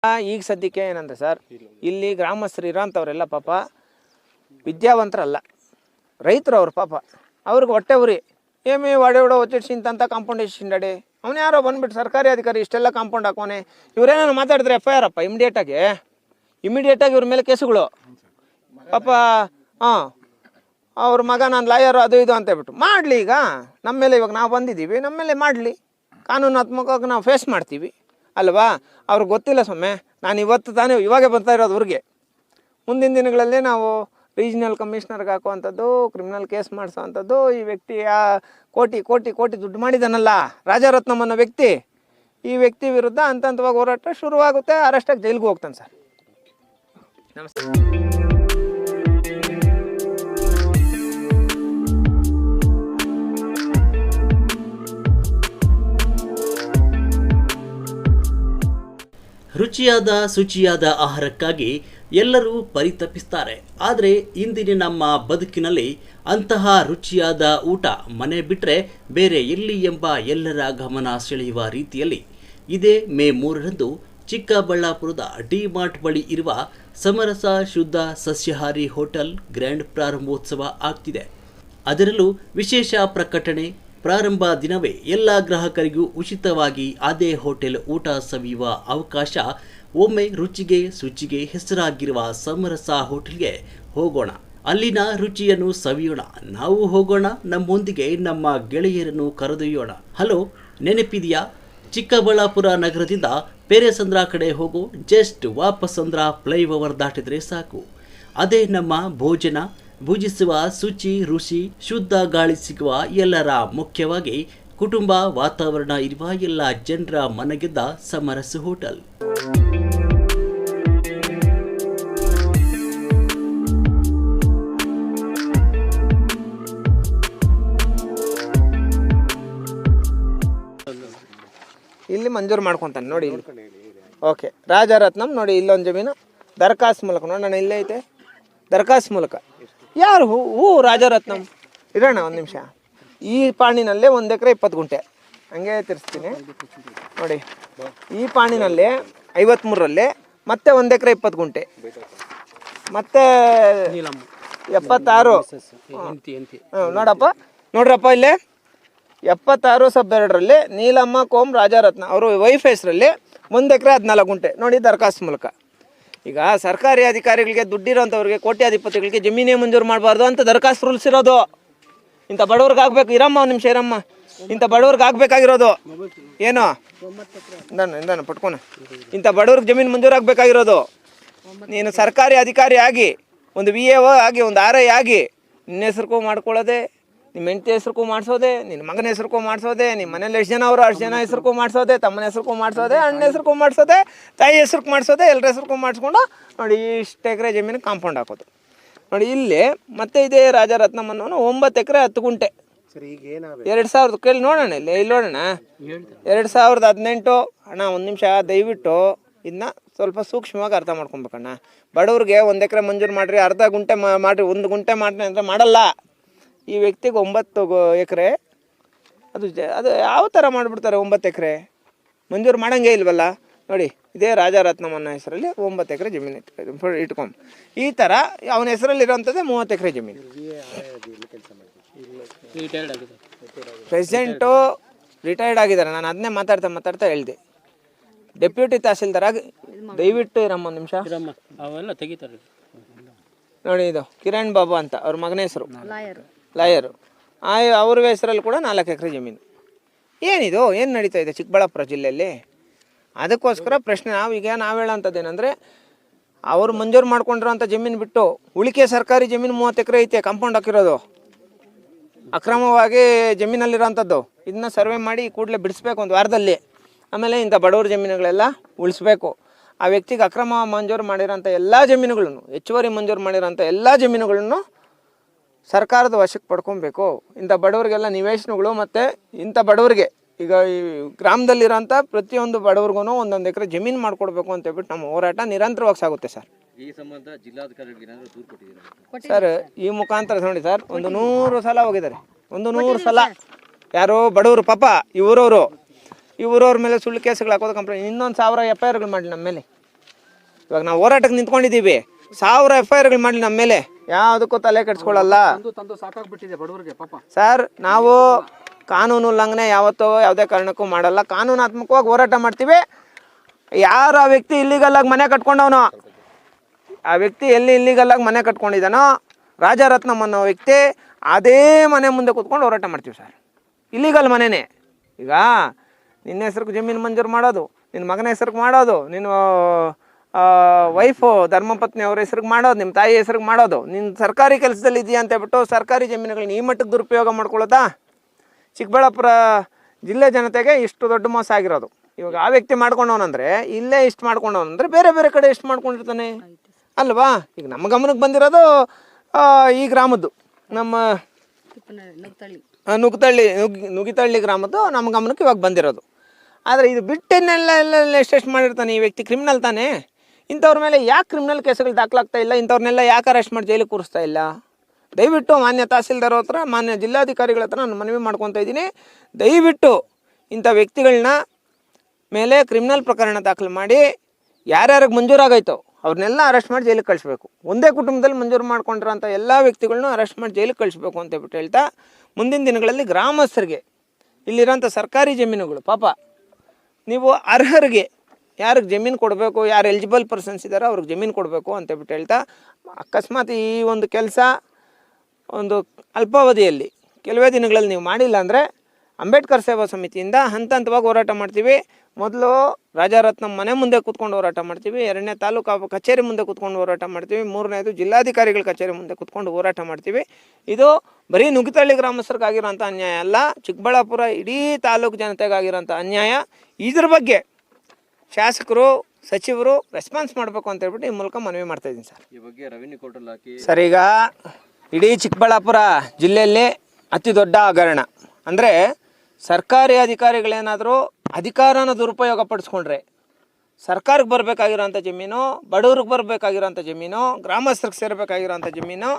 ಈಗ ಸದ್ಯಕ್ಕೆ ಏನಂದ್ರೆ ಸರ್, ಇಲ್ಲಿ ಗ್ರಾಮಸ್ಥರು ಇರೋಂಥವ್ರೆಲ್ಲ ಪಾಪ ವಿದ್ಯಾವಂತರಲ್ಲ, ರೈತರು ಅವ್ರು ಪಾಪ. ಅವ್ರಿಗೆ ಹೊಟ್ಟೆ ಉರಿ ಏಮಿ ಒಡೆ ಒಚ್ಚಿಡ್ಸಿಂತ ಕಾಂಪೌಂಡ್ ಇಷ್ಟಿಂಡಾಡಿ ಅವನು ಯಾರೋ ಬಂದ್ಬಿಟ್ಟು ಸರ್ಕಾರಿ ಅಧಿಕಾರಿ ಇಷ್ಟೆಲ್ಲ ಕಾಂಪೌಂಡ್ ಹಾಕೋನೆ. ಇವರೇನೋ ಮಾತಾಡಿದ್ರೆ FIR ಅಪ್ಪ ಇಮಿಡಿಯೇಟಾಗಿ ಇವ್ರ ಮೇಲೆ ಕೇಸುಗಳು ಪಾಪ. ಅವ್ರ ಮಗ ನಾನು ಲಾಯರು ಅದು ಇದು ಅಂತ ಹೇಳ್ಬಿಟ್ಟು ಮಾಡಲಿ. ಈಗ ನಮ್ಮ ಮೇಲೆ ಇವಾಗ ನಾವು ಬಂದಿದ್ದೀವಿ, ನಮ್ಮ ಮೇಲೆ ಮಾಡಲಿ, ಕಾನೂನಾತ್ಮಕವಾಗಿ ನಾವು ಫೇಸ್ ಮಾಡ್ತೀವಿ ಅಲ್ವಾ. ಅವ್ರಿಗೆ ಗೊತ್ತಿಲ್ಲ ಸ್ವಾಮಿ, ನಾನು ಇವತ್ತು ತಾನೇ ಇವಾಗೆ ಬರ್ತಾ ಇರೋದು ಊರಿಗೆ. ಮುಂದಿನ ದಿನಗಳಲ್ಲಿ ನಾವು ರೀಜನಲ್ ಕಮಿಷನರ್ಗೆ ಹಾಕುವಂಥದ್ದು, ಕ್ರಿಮಿನಲ್ ಕೇಸ್ ಮಾಡಿಸೋವಂಥದ್ದು. ಈ ವ್ಯಕ್ತಿ ಕೋಟಿ ಕೋಟಿ ಕೋಟಿ ದುಡ್ಡು ಮಾಡಿದಾನಲ್ಲ ರಾಜರತ್ನಂ ಅನ್ನೋ ವ್ಯಕ್ತಿ, ಈ ವ್ಯಕ್ತಿ ವಿರುದ್ಧ ಹಂತವಾಗಿ ಹೋರಾಟ ಶುರುವಾಗುತ್ತೆ. ಅರೆಸ್ಟಾಗಿ ಜೈಲಿಗೆ ಹೋಗ್ತಾನೆ ಸರ್. ನಮಸ್ತೆ. ರುಚಿಯಾದ ಶುಚಿಯಾದ ಆಹಾರಕ್ಕಾಗಿ ಎಲ್ಲರೂ ಪರಿತಪಿಸ್ತಾರೆ. ಆದರೆ ಇಂದಿನ ನಮ್ಮ ಬದುಕಿನಲ್ಲಿ ಅಂತಹ ರುಚಿಯಾದ ಊಟ ಮನೆ ಬಿಟ್ಟರೆ ಬೇರೆ ಎಲ್ಲಿ ಎಂಬ ಎಲ್ಲರ ಗಮನ ಸೆಳೆಯುವ ರೀತಿಯಲ್ಲಿ ಇದೇ ಮೇ 3ರಂದು ಚಿಕ್ಕಬಳ್ಳಾಪುರದ ಡಿ-ಮಾರ್ಟ್ ಬಳಿ ಇರುವ ಸಮರಸ ಶುದ್ಧ ಸಸ್ಯಾಹಾರಿ ಹೋಟೆಲ್ ಗ್ರ್ಯಾಂಡ್ ಪ್ರಾರಂಭೋತ್ಸವ ಆಗ್ತಿದೆ. ಅದರಲ್ಲೂ ವಿಶೇಷ ಪ್ರಕಟಣೆ. ಪ್ರಾರಂಭ ದಿನವೇ ಎಲ್ಲ ಗ್ರಾಹಕರಿಗೂ ಉಚಿತವಾಗಿ ಅದೇ ಹೋಟೆಲ್ ಊಟ ಸವಿಯುವ ಅವಕಾಶ. ಒಮ್ಮೆ ರುಚಿಗೆ ಶುಚಿಗೆ ಹೆಸರಾಗಿರುವ ಸಮರಸ ಹೋಟೆಲ್ಗೆ ಹೋಗೋಣ, ಅಲ್ಲಿನ ರುಚಿಯನ್ನು ಸವಿಯೋಣ. ನಾವು ಹೋಗೋಣ, ನಮ್ಮೊಂದಿಗೆ ನಮ್ಮ ಗೆಳೆಯರನ್ನು ಕರೆದೊಯ್ಯೋಣ. ಹಲೋ, ನೆನಪಿದೆಯಾ? ಚಿಕ್ಕಬಳ್ಳಾಪುರ ನಗರದಿಂದ ಪೇರೆಸಂದ್ರ ಕಡೆ ಹೋಗೋ ಜಸ್ಟ್ ವಾಪಸಂದ್ರ ಫ್ಲೈಓವರ್ ದಾಟಿದ್ರೆ ಸಾಕು. ಅದೇ ನಮ್ಮ ಭೋಜನ ಭುಜಿಸುವ ಶುಚಿ ರುಚಿ ಶುದ್ಧ ಗಾಳಿ ಸಿಗುವ ಎಲ್ಲರ, ಮುಖ್ಯವಾಗಿ ಕುಟುಂಬ ವಾತಾವರಣ ಇರುವ ಎಲ್ಲ ಜನರ ಮನಗೆದ್ದ ಸಮರಸ ಹೋಟೆಲ್. ಇಲ್ಲಿ ಮಂಜೂರು ಮಾಡ್ಕೊತಾನೆ ನೋಡಿ. ಓಕೆ, ರಾಜರತ್ನಂ ನೋಡಿ, ಇಲ್ಲೊಂದು ಜಮೀನು ದರಖಾಸ್ತು ಮೂಲಕ ನೋಡೋಣ, ಇಲ್ಲೇ ಐತೆ ದರಖಾಸ್ತು ಮೂಲಕ. ಯಾರು ರಾಜರತ್ನಂ? ಇರೋಣ ಒಂದು ನಿಮಿಷ. ಈ ಪಾಣಿನಲ್ಲೇ 1 ಎಕರೆ 20 ಗುಂಟೆ, ಹಂಗೆ ತಿರ್ಸ್ತೀನಿ ನೋಡಿ. ಈ ಪಾಣಿನಲ್ಲಿ 53ರಲ್ಲಿ ಮತ್ತೆ 1 ಎಕರೆ 20 ಗುಂಟೆ, ಮತ್ತೆ 76. ನೋಡ್ರಪ್ಪ ಇಲ್ಲೇ 76/2ರಲ್ಲಿ ನೀಲಮ್ಮ ಕೋಮ್ ರಾಜರತ್ನ ಅವರು ವೈಫ್ ಹೆಸರಲ್ಲಿ 1 ಎಕರೆ 14 ಗುಂಟೆ ನೋಡಿ ದರಖಾಸ್ತು ಮೂಲಕ. ಈಗ ಸರ್ಕಾರಿ ಅಧಿಕಾರಿಗಳಿಗೆ ದುಡ್ಡಿರೋಂಥವ್ರಿಗೆ ಕೋಟ್ಯಾಧಿಪತಿಗಳಿಗೆ ಜಮೀನೇ ಮಂಜೂರು ಮಾಡಬಾರ್ದು ಅಂತ ದರಖಾಸ್ತು ರೂಲ್ಸ್ ಇರೋದು. ಇಂಥ ಬಡವ್ರಿಗೆ ಆಗಬೇಕು. ಇರಮ್ಮ ಒಂದು ನಿಮಿಷ ಇರಮ್ಮ. ಇಂಥ ಬಡವ್ರಿಗೆ ಆಗಬೇಕಾಗಿರೋದು ಏನು ಇಂದಾನ ಪಟ್ಕೊಣ. ಇಂಥ ಬಡವ್ರಿಗೆ ಜಮೀನು ಮಂಜೂರು ಆಗಬೇಕಾಗಿರೋದು. ನೀನು ಸರ್ಕಾರಿ ಅಧಿಕಾರಿ ಆಗಿ, ಒಂದು VAO ಆಗಿ, ಒಂದು RI ಆಗಿ ನಿನ್ನ ಹೆಸ್ರಿಗೂ ಮಾಡ್ಕೊಳ್ಳೋದೆ, ನಿಮ್ಮ ಹೆಂಡತಿ ಹೆಸ್ರಿಗೂ ಮಾಡಿಸೋದೆ, ನಿನ್ನ ಮಗನ ಹೆಸ್ರಿಗೂ ಮಾಡಿಸೋದೆ, ನಿಮ್ಮ ಮನೇಲಿ ಎಷ್ಟು ಜನ ಅವರು ಅಷ್ಟು ಜನ ಹೆಸ್ರಿಗೂ ಮಾಡಿಸೋದೆ, ತಮ್ಮನ ಹೆಸ್ರಿಗೂ ಮಾಡಿಸೋದೆ, ಅಣ್ಣ ಹೆಸ್ರಿಗೂ ಮಾಡಿಸೋದೆ, ತಾಯಿ ಹೆಸ್ರಿಗೆ ಮಾಡಿಸೋದೆ, ಎಲ್ಲರ ಹೆಸ್ರಿಗೂ ಮಾಡಿಸ್ಕೊಂಡು ನೋಡಿ ಇಷ್ಟು ಎಕರೆ ಜಮೀನು ಕಾಂಪೌಂಡ್ ಹಾಕೋದು ನೋಡಿ. ಇಲ್ಲಿ ಮತ್ತೆ ಇದೇ ರಾಜರತ್ನಂ ಅನ್ನೋನು 9 ಎಕರೆ 10 ಗುಂಟೆ 2000 ಕೇಳಿ ನೋಡೋಣ. ಇಲ್ಲಿ ನೋಡೋಣ 2018. ಅಣ್ಣ ಒಂದು ನಿಮಿಷ ದಯವಿಟ್ಟು ಇದನ್ನ ಸ್ವಲ್ಪ ಸೂಕ್ಷ್ಮವಾಗಿ ಅರ್ಥ ಮಾಡ್ಕೊಬೇಕಣ್ಣ. ಬಡವ್ರಿಗೆ 1 ಎಕರೆ ಮಂಜೂರು ಮಾಡಿರಿ, ಅರ್ಧ ಗುಂಟೆ ಮಾಡಿರಿ, 1 ಗುಂಟೆ ಮಾಡಿರಿ ಅಂದರೆ ಮಾಡಲ್ಲ. ಈ ವ್ಯಕ್ತಿಗೆ 9 ಎಕರೆ ಅದು ಯಾವ ಥರ ಮಾಡಿಬಿಡ್ತಾರೆ? 9 ಎಕರೆ ಮಂಜೂರು ಮಾಡೋಂಗೇ ಇಲ್ವಲ್ಲ ನೋಡಿ. ಇದೇ ರಾಜರತ್ನಂ ಅನ್ನೋ ಹೆಸರಲ್ಲಿ 9 ಎಕರೆ ಜಮೀನು ಇಟ್ಕೊಂಡು ಈ ಥರ ಅವನ ಹೆಸರಲ್ಲಿ ಇರೋಂಥದ್ದೇ 30 ಎಕರೆ ಜಮೀನು. ಪ್ರೆಸಿಡೆಂಟು ರಿಟೈರ್ಡ್ ಆಗಿದ್ದಾರೆ. ನಾನು ಅದನ್ನೇ ಮಾತಾಡ್ತಾ ಹೇಳಿದೆ. ಡೆಪ್ಯೂಟಿ ತಹಸೀಲ್ದಾರಾಗಿ ದಯವಿಟ್ಟು ಇರಮ್ಮ ಒಂದು ನಿಮಿಷ ಅವೆಲ್ಲ ತೆಗಿತಾರೆ ನೋಡಿ. ಇದು ಕಿರಣ್ ಬಾಬು ಅಂತ ಅವ್ರ ಮಗನ ಹೆಸರು, ಲಾಯರು. ಅವ್ರ ಹೆಸರಲ್ಲಿ ಕೂಡ 4 ಎಕರೆ ಜಮೀನು. ಏನಿದು ಏನು ನಡೀತಾ ಇದೆ ಚಿಕ್ಕಬಳ್ಳಾಪುರ ಜಿಲ್ಲೆಯಲ್ಲಿ? ಅದಕ್ಕೋಸ್ಕರ ಪ್ರಶ್ನೆ ನಾವು ಹೇಳೋಂಥದ್ದು ಏನಂದರೆ, ಅವರು ಮಂಜೂರು ಮಾಡ್ಕೊಂಡಿರೋಂಥ ಜಮೀನು ಬಿಟ್ಟು ಉಳಿಕೆ ಸರ್ಕಾರಿ ಜಮೀನು 30 ಎಕರೆ ಐತೆ ಕಾಂಪೌಂಡ್ ಹಾಕಿರೋದು, ಅಕ್ರಮವಾಗಿ ಜಮೀನಲ್ಲಿರೋಂಥದ್ದು. ಇದನ್ನ ಸರ್ವೆ ಮಾಡಿ ಕೂಡಲೇ ಬಿಡಿಸ್ಬೇಕು 1 ವಾರದಲ್ಲಿ. ಆಮೇಲೆ ಇಂಥ ಬಡವ್ರ ಜಮೀನುಗಳೆಲ್ಲ ಉಳಿಸ್ಬೇಕು. ಆ ವ್ಯಕ್ತಿಗೆ ಅಕ್ರಮ ಮಂಜೂರು ಮಾಡಿರೋಂಥ ಎಲ್ಲ ಜಮೀನುಗಳನ್ನು, ಹೆಚ್ಚುವರಿ ಮಂಜೂರು ಮಾಡಿರೋಂಥ ಎಲ್ಲ ಜಮೀನುಗಳನ್ನು ಸರ್ಕಾರದ ವಶಕ್ಕೆ ಪಡ್ಕೊಬೇಕು. ಇಂಥ ಬಡವರಿಗೆಲ್ಲ ನಿವೇಶನಗಳು ಮತ್ತು ಇಂಥ ಬಡವರಿಗೆ ಈಗ ಈ ಗ್ರಾಮದಲ್ಲಿರೋಂಥ ಪ್ರತಿಯೊಂದು ಬಡವ್ರಿಗೂ 1 ಎಕರೆ ಜಮೀನು ಮಾಡಿಕೊಡ್ಬೇಕು ಅಂತ ಹೇಳ್ಬಿಟ್ಟು ನಮ್ಮ ಹೋರಾಟ ನಿರಂತರವಾಗಿ ಸಾಗುತ್ತೆ ಸರ್. ಈ ಸಂಬಂಧ ಜಿಲ್ಲಾಧಿಕಾರಿಗಳಿಗೆ ಏನಾದರೂ ದೂರು ಕೊಟ್ಟಿದ್ದೀರಾ ಸರ್? ಈ ಮುಖಾಂತರ ನೋಡಿ ಸರ್, 100 ಸಲ ಹೋಗಿದ್ದಾರೆ. 100 ಸಲ ಯಾರೋ ಬಡವರು ಪಾಪ ಇವರವ್ರ ಮೇಲೆ ಸುಳ್ಳು ಕೇಸುಗಳು ಹಾಕೋದು ಕಂಪ್ಲೇಂಟ್. ಇನ್ನೊಂದು 1000 FIRಗಳು ಮಾಡಿ ನಮ್ಮ ಮೇಲೆ. ಇವಾಗ ನಾವು ಹೋರಾಟಕ್ಕೆ ನಿಂತ್ಕೊಂಡಿದ್ದೀವಿ, 1000 FIRಗಳು ಮಾಡಲಿ ನಮ್ಮ ಮೇಲೆ, ಯಾವುದಕ್ಕೂ ತಲೆ ಕೆಡಿಸ್ಕೊಳ್ಳಲ್ಲ ಸರ್. ನಾವು ಕಾನೂನು ಉಲ್ಲಂಘನೆ ಯಾವತ್ತೋ ಯಾವುದೇ ಕಾರಣಕ್ಕೂ ಮಾಡಲ್ಲ, ಕಾನೂನಾತ್ಮಕವಾಗಿ ಹೋರಾಟ ಮಾಡ್ತೀವಿ. ಯಾರು ಆ ವ್ಯಕ್ತಿ ಇಲ್ಲಿಗಲ್ಲಾಗಿ ಮನೆ ಕಟ್ಕೊಂಡವನೋ, ಆ ವ್ಯಕ್ತಿ ಎಲ್ಲಿ ಇಲ್ಲಿಗಲ್ಲಾಗಿ ಮನೆ ಕಟ್ಕೊಂಡಿದ್ದಾನೋ, ರಾಜರತ್ನಂ ಅನ್ನೋ ವ್ಯಕ್ತಿ, ಅದೇ ಮನೆ ಮುಂದೆ ಕೂತ್ಕೊಂಡು ಹೋರಾಟ ಮಾಡ್ತೀವಿ ಸರ್. ಇಲ್ಲಿಗಲ್ ಮನೆಯೇ. ಈಗ ನಿನ್ನ ಹೆಸ್ರಿಗೆ ಜಮೀನು ಮಂಜೂರು ಮಾಡೋದು, ನಿನ್ನ ಮಗನ ಹೆಸ್ರಿಗೆ ಮಾಡೋದು, ನಿನ್ನ ವೈಫು ಧರ್ಮಪತ್ನಿ ಅವ್ರ ಹೆಸ್ರಿಗೆ ಮಾಡೋದು, ನಿಮ್ಮ ತಾಯಿ ಹೆಸ್ರಿಗೆ ಮಾಡೋದು, ನಿನ್ನ ಸರ್ಕಾರಿ ಕೆಲಸದಲ್ಲಿ ಇದೆಯಾ ಅಂತ ಹೇಳ್ಬಿಟ್ಟು ಸರ್ಕಾರಿ ಜಮೀನುಗಳನ್ನ ಈ ಮಟ್ಟಕ್ಕೆ ದುರುಪಯೋಗ ಮಾಡ್ಕೊಳ್ಳೋದಾ? ಚಿಕ್ಕಬಳ್ಳಾಪುರ ಜಿಲ್ಲೆ ಜನತೆಗೆ ಇಷ್ಟು ದೊಡ್ಡ ಮೋಸ ಆಗಿರೋದು. ಇವಾಗ ಆ ವ್ಯಕ್ತಿ ಮಾಡ್ಕೊಂಡವನಂದರೆ ಇಲ್ಲೇ ಇಷ್ಟು ಮಾಡ್ಕೊಂಡವನಂದರೆ ಬೇರೆ ಬೇರೆ ಕಡೆ ಎಷ್ಟು ಮಾಡ್ಕೊಂಡಿರ್ತಾನೆ ಅಲ್ವಾ? ಈಗ ನಮ್ಮ ಗಮನಕ್ಕೆ ಬಂದಿರೋದು ಈ ಗ್ರಾಮದ್ದು, ನಮ್ಮ ನುಗಿತಳ್ಳಿ ಗ್ರಾಮದ್ದು ನಮ್ಮ ಗಮನಕ್ಕೆ ಇವಾಗ ಬಂದಿರೋದು. ಆದರೆ ಇದು ಬಿಟ್ಟನ್ನೆಲ್ಲ ಎಷ್ಟೆಷ್ಟು ಮಾಡಿರ್ತಾನೆ ಈ ವ್ಯಕ್ತಿ. ಕ್ರಿಮಿನಲ್ ತಾನೇ. ಇಂಥವ್ರ ಮೇಲೆ ಯಾಕೆ ಕ್ರಿಮಿನಲ್ ಕೇಸುಗಳು ದಾಖಲಾಗ್ತಾ ಇಲ್ಲ? ಇಂಥವ್ರನ್ನೆಲ್ಲ ಯಾಕೆ ಅರೆಸ್ಟ್ ಮಾಡಿ ಜೈಲಿಗೆ ಕೂರಿಸ್ತಾ ಇಲ್ಲ? ದಯವಿಟ್ಟು ಮಾನ್ಯ ತಹಸೀಲ್ದಾರ್ ಹತ್ರ, ಮಾನ್ಯ ಜಿಲ್ಲಾಧಿಕಾರಿಗಳ ಹತ್ರ ನಾನು ಮನವಿ ಮಾಡ್ಕೊತಾ ಇದ್ದೀನಿ, ದಯವಿಟ್ಟು ಇಂಥ ವ್ಯಕ್ತಿಗಳನ್ನ ಮೇಲೆ ಕ್ರಿಮಿನಲ್ ಪ್ರಕರಣ ದಾಖಲು ಮಾಡಿ ಯಾರ್ಯಾರಿಗೆ ಮಂಜೂರಾಗೈತೋ ಅವ್ರನ್ನೆಲ್ಲ ಅರೆಸ್ಟ್ ಮಾಡಿ ಜೈಲಿಗೆ ಕಳಿಸ್ಬೇಕು. ಒಂದೇ ಕುಟುಂಬದಲ್ಲಿ ಮಂಜೂರು ಮಾಡ್ಕೊಂಡಿರೋಂಥ ಎಲ್ಲ ವ್ಯಕ್ತಿಗಳನ್ನೂ ಅರೆಸ್ಟ್ ಮಾಡಿ ಜೈಲಿಗೆ ಕಳಿಸ್ಬೇಕು ಅಂತ ಹೇಳ್ಬಿಟ್ಟು ಹೇಳ್ತಾ, ಮುಂದಿನ ದಿನಗಳಲ್ಲಿ ಗ್ರಾಮಸ್ಥರಿಗೆ ಇಲ್ಲಿರೋಂಥ ಸರ್ಕಾರಿ ಜಮೀನುಗಳು ಪಾಪ ನೀವು ಅರ್ಹರಿಗೆ ಯಾರಿಗೆ ಜಮೀನು ಕೊಡಬೇಕು, ಯಾರು ಎಲಿಜಿಬಲ್ ಪರ್ಸನ್ಸ್ ಇದ್ದಾರೋ ಅವ್ರಿಗೆ ಜಮೀನು ಕೊಡಬೇಕು ಅಂತೇಳ್ಬಿಟ್ಟು ಹೇಳ್ತಾ, ಅಕಸ್ಮಾತ್ ಈ ಒಂದು ಕೆಲಸ ಒಂದು ಅಲ್ಪಾವಧಿಯಲ್ಲಿ ಕೆಲವೇ ದಿನಗಳಲ್ಲಿ ನೀವು ಮಾಡಿಲ್ಲ ಅಂದರೆ ಅಂಬೇಡ್ಕರ್ ಸೇವಾ ಸಮಿತಿಯಿಂದ ಹಂತ ಹಂತವಾಗಿ ಹೋರಾಟ ಮಾಡ್ತೀವಿ. ಮೊದಲು ರಾಜರತ್ನಂ ಮನೆ ಮುಂದೆ ಕೂತ್ಕೊಂಡು ಹೋರಾಟ ಮಾಡ್ತೀವಿ, 2ನೇ ತಾಲೂಕು ಕಚೇರಿ ಮುಂದೆ ಕೂತ್ಕೊಂಡು ಹೋರಾಟ ಮಾಡ್ತೀವಿ, 3ನೇದು ಜಿಲ್ಲಾಧಿಕಾರಿಗಳ ಕಚೇರಿ ಮುಂದೆ ಕೂತ್ಕೊಂಡು ಹೋರಾಟ ಮಾಡ್ತೀವಿ. ಇದು ಬರೀ ನುಗ್ಗಿತಳ್ಳಿ ಗ್ರಾಮಸ್ಥರಿಗಾಗಿರೋಂಥ ಅನ್ಯಾಯ ಅಲ್ಲ, ಚಿಕ್ಕಬಳ್ಳಾಪುರ ಇಡೀ ತಾಲೂಕು ಜನತೆಗಾಗಿರೋಂಥ ಅನ್ಯಾಯ. ಇದ್ರ ಬಗ್ಗೆ ಶಾಸಕರು, ಸಚಿವರು ರೆಸ್ಪಾನ್ಸ್ ಮಾಡಬೇಕು ಅಂತ ಹೇಳ್ಬಿಟ್ಟು ಈ ಮೂಲಕ ಮನವಿ ಮಾಡ್ತಾಯಿದ್ದೀನಿ ಸರ್. ಈ ಬಗ್ಗೆ ರೆವಿನ್ಯೂ ಕೋರ್ಟಲ್ಲಿ ಹಾಕಿ ಸರ್, ಈಗ ಇಡೀ ಚಿಕ್ಕಬಳ್ಳಾಪುರ ಜಿಲ್ಲೆಯಲ್ಲಿ ಅತಿ ದೊಡ್ಡ ಹಗರಣ ಅಂದರೆ ಸರ್ಕಾರಿ ಅಧಿಕಾರಿಗಳೇನಾದರೂ ಅಧಿಕಾರನ ದುರುಪಯೋಗ ಪಡಿಸ್ಕೊಂಡ್ರೆ ಸರ್ಕಾರಕ್ಕೆ ಬರಬೇಕಾಗಿರೋಂಥ ಜಮೀನು, ಬಡವ್ರಿಗೆ ಬರಬೇಕಾಗಿರೋಂಥ ಜಮೀನು, ಗ್ರಾಮಸ್ಥರಿಗೆ ಸೇರಬೇಕಾಗಿರೋಂಥ ಜಮೀನು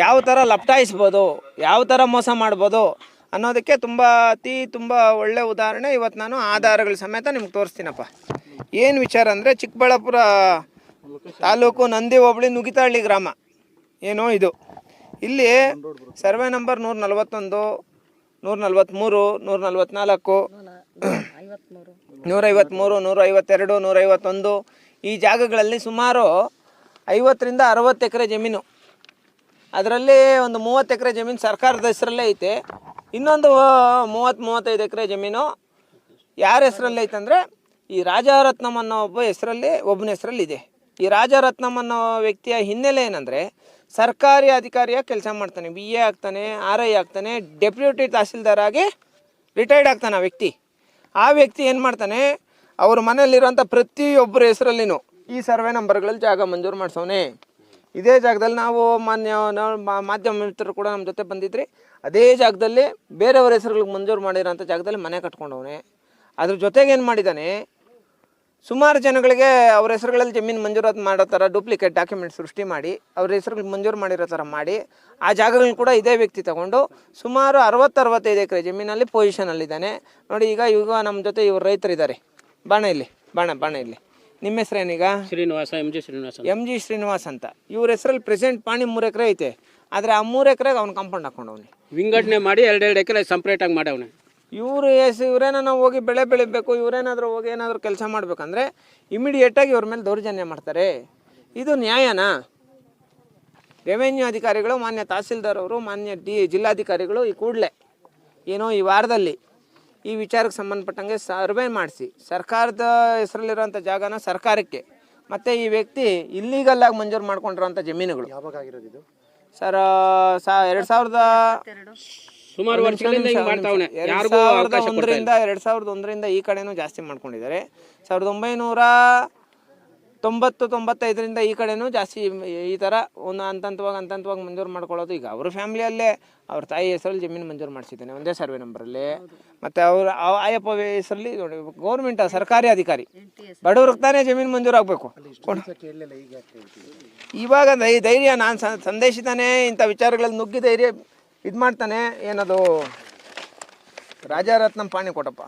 ಯಾವ ಥರ ಲಪ್ಟಾಯಿಸ್ಬೋದು, ಯಾವ ಥರ ಮೋಸ ಮಾಡ್ಬೋದು ಅನ್ನೋದಕ್ಕೆ ತುಂಬ ಒಳ್ಳೆಯ ಉದಾಹರಣೆ ಇವತ್ತು ನಾನು ಆಧಾರಗಳ ಸಮೇತ ನಿಮ್ಗೆ ತೋರಿಸ್ತೀನಪ್ಪ. ಏನು ವಿಚಾರ ಅಂದರೆ, ಚಿಕ್ಕಬಳ್ಳಾಪುರ ತಾಲೂಕು ನಂದಿ ಹೋಬಳಿ ನುಗಿತಹಳ್ಳಿ ಗ್ರಾಮ ಏನೋ ಇದು. ಇಲ್ಲಿ ಸರ್ವೆ ನಂಬರ್ 141, 143, 144, 153, 152, 151 ಈ ಜಾಗಗಳಲ್ಲಿ ಸುಮಾರು 50ರಿಂದ 60 ಎಕರೆ ಜಮೀನು. ಅದರಲ್ಲಿ ಒಂದು 30 ಎಕರೆ ಜಮೀನು ಸರ್ಕಾರದ ಹೆಸರಲ್ಲೇ ಐತೆ. ಇನ್ನೊಂದು 30-35 ಎಕರೆ ಜಮೀನು ಯಾರ ಹೆಸರಲ್ಲಿ ಐತಂದರೆ ಈ ರಾಜರತ್ನಂ ಅನ್ನೋ ಒಬ್ಬನ ಹೆಸರಲ್ಲಿ ಇದೆ. ಈ ರಾಜರತ್ನಂ ಅನ್ನೋ ವ್ಯಕ್ತಿಯ ಹಿನ್ನೆಲೆ ಏನಂದರೆ, ಸರ್ಕಾರಿ ಅಧಿಕಾರಿಯ ಕೆಲಸ ಮಾಡ್ತಾನೆ, BA ಆಗ್ತಾನೆ, RI ಆಗ್ತಾನೆ, ಡೆಪ್ಯೂಟಿ ತಹಸೀಲ್ದಾರ್ ಆಗಿ ರಿಟೈರ್ಡ್ ಆಗ್ತಾನೆ ಆ ವ್ಯಕ್ತಿ. ಆ ವ್ಯಕ್ತಿ ಏನು ಮಾಡ್ತಾನೆ, ಅವ್ರ ಮನೆಯಲ್ಲಿರೋಂಥ ಪ್ರತಿಯೊಬ್ಬರ ಹೆಸರಲ್ಲಿನೂ ಈ ಸರ್ವೆ ನಂಬರ್ಗಳಲ್ಲಿ ಜಾಗ ಮಂಜೂರು ಮಾಡಿಸೋನೆ. ಇದೇ ಜಾಗದಲ್ಲಿ ನಾವು ಮಾಧ್ಯಮ ಮಿತ್ರರು ಕೂಡ ನಮ್ಮ ಜೊತೆ ಬಂದಿದ್ರಿ. ಅದೇ ಜಾಗದಲ್ಲಿ ಬೇರೆಯವ್ರ ಹೆಸರುಗಳಿಗೆ ಮಂಜೂರು ಮಾಡಿರೋಂಥ ಜಾಗದಲ್ಲಿ ಮನೆ ಕಟ್ಕೊಂಡವನೆ. ಅದ್ರ ಜೊತೆಗೆ ಏನು ಮಾಡಿದ್ದಾನೆ, ಸುಮಾರು ಜನಗಳಿಗೆ ಅವ್ರ ಹೆಸರುಗಳಲ್ಲಿ ಜಮೀನು ಮಂಜೂರಾತಿ ಮಾಡೋ ಥರ ಡೂಪ್ಲಿಕೇಟ್ ಡಾಕ್ಯುಮೆಂಟ್ ಸೃಷ್ಟಿ ಮಾಡಿ ಅವ್ರ ಹೆಸರುಗಳು ಮಂಜೂರು ಮಾಡಿರೋ ಥರ ಮಾಡಿ ಆ ಜಾಗಗಳನ್ನ ಕೂಡ ಇದೇ ವ್ಯಕ್ತಿ ತಗೊಂಡು ಸುಮಾರು 60-65 ಎಕರೆ ಜಮೀನಲ್ಲಿ ಪೊಸಿಷನಲ್ಲಿದ್ದಾನೆ ನೋಡಿ. ಈಗ ನಮ್ಮ ಜೊತೆ ಇವ್ರು ರೈತರಿದ್ದಾರೆ. ಬಾಣ ಇಲ್ಲಿ. ನಿಮ್ಮ ಹೆಸರೇನೀಗ? ಶ್ರೀನಿವಾಸ, MG ಶ್ರೀನಿವಾಸ್ ಅಂತ. ಇವ್ರ ಹೆಸರಲ್ಲಿ ಪ್ರೆಸೆಂಟ್ ಪಾಣಿ 3 ಎಕರೆ ಐತೆ. ಆದರೆ ಆ 3 ಎಕರೆಗೆ ಅವ್ನು ಕಾಂಪೌಂಡ್ ಹಾಕೊಂಡವ್ನಿ, ವಿಂಗಡಣೆ ಮಾಡಿ 2 ಎಕರೆ ಸಪ್ರೇಟಾಗಿ ಮಾಡವನೆ. ಇವರೇನೋ ಹೋಗಿ ಬೆಳೆ ಬೆಳಿಬೇಕು, ಇವರೇನಾದರೂ ಹೋಗಿ ಏನಾದರೂ ಕೆಲಸ ಮಾಡಬೇಕಂದ್ರೆ ಇಮಿಡಿಯೇಟಾಗಿ ಇವ್ರ ಮೇಲೆ ದೌರ್ಜನ್ಯ ಮಾಡ್ತಾರೆ. ಇದು ನ್ಯಾಯನಾ? ರೆವೆನ್ಯೂ ಅಧಿಕಾರಿಗಳು, ಮಾನ್ಯ ತಹಸೀಲ್ದಾರ್ ಅವರು, ಮಾನ್ಯ ಜಿಲ್ಲಾಧಿಕಾರಿಗಳು ಈ ಕೂಡಲೇ ಏನೋ ಈ ವಾರದಲ್ಲಿ ಈ ವಿಚಾರಕ್ಕೆ ಸಂಬಂಧಪಟ್ಟಂಗೆ ಸರ್ವೆ ಮಾಡಿಸಿ ಸರ್ಕಾರದ ಹೆಸರಲ್ಲಿರೋಂಥ ಜಾಗನ ಸರ್ಕಾರಕ್ಕೆ, ಮತ್ತು ಈ ವ್ಯಕ್ತಿ ಇಲ್ಲೀಗಲ್ಲಾಗಿ ಮಂಜೂರು ಮಾಡ್ಕೊಂಡಿರೋಂಥ ಜಮೀನುಗಳು ಯಾವಾಗ ಆಗಿರೋದು ಇದು ಸರ್? 2000 ಸುಮಾರು ವರ್ಷಗಳಿಂದ ಹಿಂಗೆ ಮಾಡ್ತಾವನೆ. 2001ರಿಂದ ಈ ಕಡೆನೂ ಜಾಸ್ತಿ ಮಾಡ್ಕೊಂಡಿದ್ದಾರೆ. 1990-95ರಿಂದ ಈ ಕಡೆನೂ ಜಾಸ್ತಿ ಈ ಥರ ಒಂದು ಹಂತಂತವಾಗಿ ಮಂಜೂರು ಮಾಡ್ಕೊಳ್ಳೋದು. ಈಗ ಅವ್ರ ಫ್ಯಾಮಿಲಿಯಲ್ಲೇ ಅವ್ರ ತಾಯಿ ಹೆಸರಲ್ಲಿ ಜಮೀನು ಮಂಜೂರು ಮಾಡಿಸಿದ್ದಾನೆ ಒಂದೇ ಸರ್ವೆ ನಂಬರಲ್ಲಿ. ಮತ್ತು ಅವ್ರ ಆಯಪ್ಪ ಹೆಸರಲ್ಲಿ ನೋಡಿ, ಗೌರ್ಮೆಂಟ್ ಸರ್ಕಾರಿ ಅಧಿಕಾರಿ, ಬಡವ್ರಿಗೆ ತಾನೇ ಜಮೀನು ಮಂಜೂರು ಆಗಬೇಕು. ಇವಾಗ ಧೈರ್ಯ ನಾನು ಸಂದೇಶಿತಾನೆ ಇಂಥ ವಿಚಾರಗಳಲ್ಲಿ ನುಗ್ಗಿ ಧೈರ್ಯ ಇದು ಮಾಡ್ತಾನೆ. ಏನದು ರಾಜರತ್ನಂ ಪಾಣಿ ಕೊಟ್ಟಪ್ಪ.